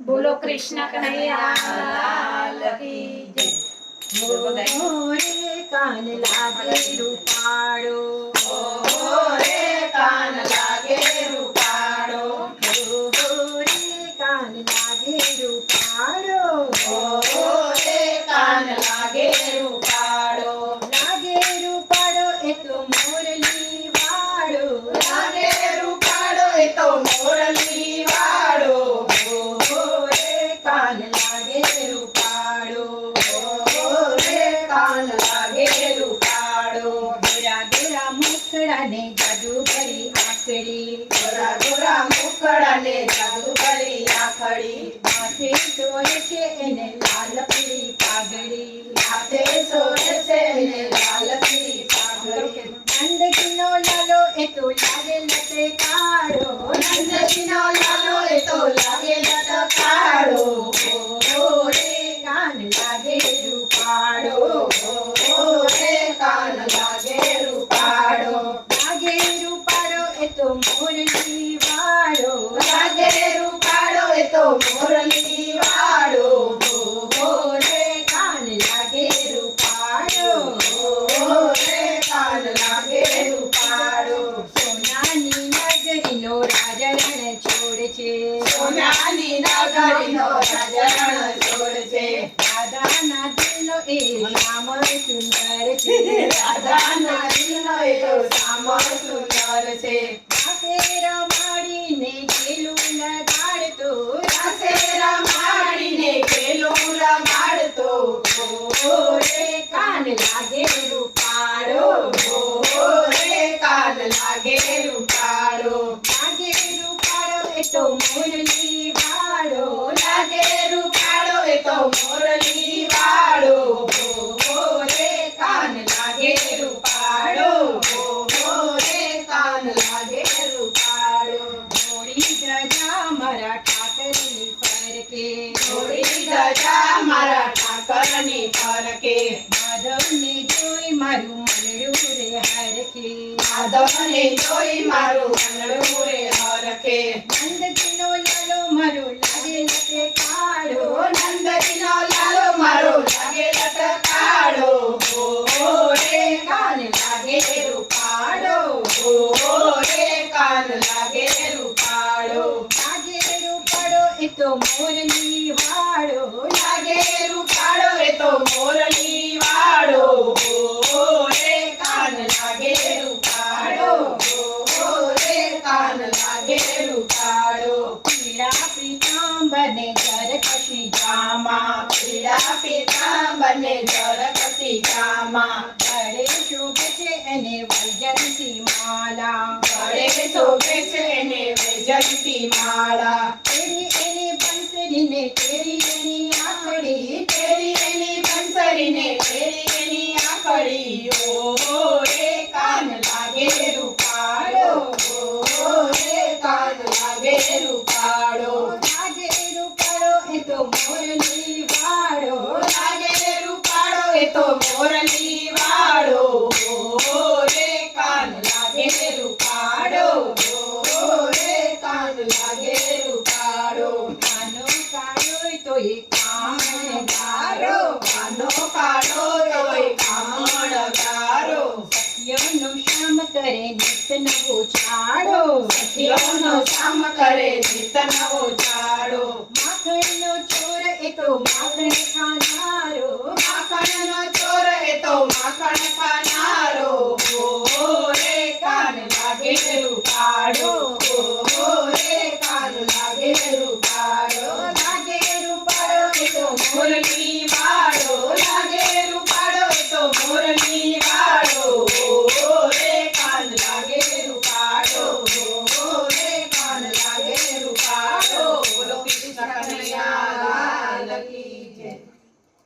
બોલો કૃષ્ણ કનૈયા લાલ કી જય. રે કાન લાગે રૂપાળો, રે કાન લાગે રૂપાળો, રે કાન લાગે રૂપાળો, રે કાન લાગે રૂપાળો, લાગે રૂપાળો એ તો મોરલી વાળો, લાગે રૂપાળો એ તો મોરલી વાળો, રે કાન લાગે રૂપાળો, રે કાન લાગે રૂપાળો, ગોરા ગોરા મુખડાને જાદુ ભરી આંખડી, ગોરા ગોરા મુખડાને જાદુ કરી આખડી, માથે સોય છે એને લાલ પીળી પાઘડી, હાથે સોરે છે ને લાલ પીળી પાઘડી, નંદજીનો લાલો એ તો લાગે લટે કાળો, નંદજીનો લાલો એ તો લાગે લટકાળો, રે કાન લાગે રૂપાળો, રે કાન લાગે રૂપાળો, લાગે રૂપાળો એ તો મોરલી વાળો, લાગે રૂપાળો એ તો મોરલી વાળો, રે કાન લાગે રૂપાળો, રે કાન લાગે રૂપાળો, સોનાની નગરીનો રાજા રણ છોડ છે, સોનાની નગરીનો રાજા છોડ છે, રાધાના દિલનો એ શ્યામ સુંદર છે, રાધાના દિલનો એ તો શ્યામ સુંદર છે, રાસે રમાડીને ગેલું લગાડતો, રાસે રમાડીને ખેલું રમાડતો, રે કાન લાગે રૂપાળો, રે કાન લાગે રૂપાળો, લાગે રૂપાળો એ તો મોરલી વાળો, લાગે રૂપાળો એ તો મોરલી વાળો, રે કાન લાગે રૂપાળો, રે કાન લાગે રૂપાળો, મોડી ગજા મારા ઠાકરની ફરકે, થોડી ગજા મારા ઠાકરની ફરકે, માધવને જોઈ મારું મનડું રે હરકે, માધવને જોઈ મારું મનડું રે હરકે, નંદજીનો લાલો મારો લાગે લટે કાળો, નંદજીનો લાલો મારો લાગે લટકાળો, રે કાન લાગે રૂપાળો, રે કાન લાગે રૂપાળો, લાગે રૂપાળો એ તો મોરલી વાળો, લાગે રૂપાળો એ તો મોરલી વાળો, રે કાન લાગે રૂપાળો, રે કાન લાગે રૂપાળો, પીળા પીતાંબરને જરકશી જામા, પીળા પીતાંબરને ઝરકતી જામા, ગળે શોભે છે એને વૈજયંતી માલા, ગળે શોભે છે એને વૈજયંતી માળા, તેરી એની બંસરીને તેરી એની આંખડી, તેરી એની બંસરીને તેરી એની આંખડી, રે કાન લાગે રૂપાળો, રે કાન લાગે રૂપાળો, લાગે રૂપાળો એ તો મોરલી વાળો, લાગે રૂપાળો એ તો મોરલી વાળો, રે કાન લાગે રૂપાળો, રે કાન લાગે રૂપાળો, કાનો કાળો તો એ કામણગારો, કાનો કાળો તોય કામણગારો, સખીઓનો શ્યામ કરે નિત નવો ચાળો, સખીઓનો શ્યામ કરે નિત નવો ચાળો, માખણનો ચોર એ તો માખણ ખાનારો, માખણનો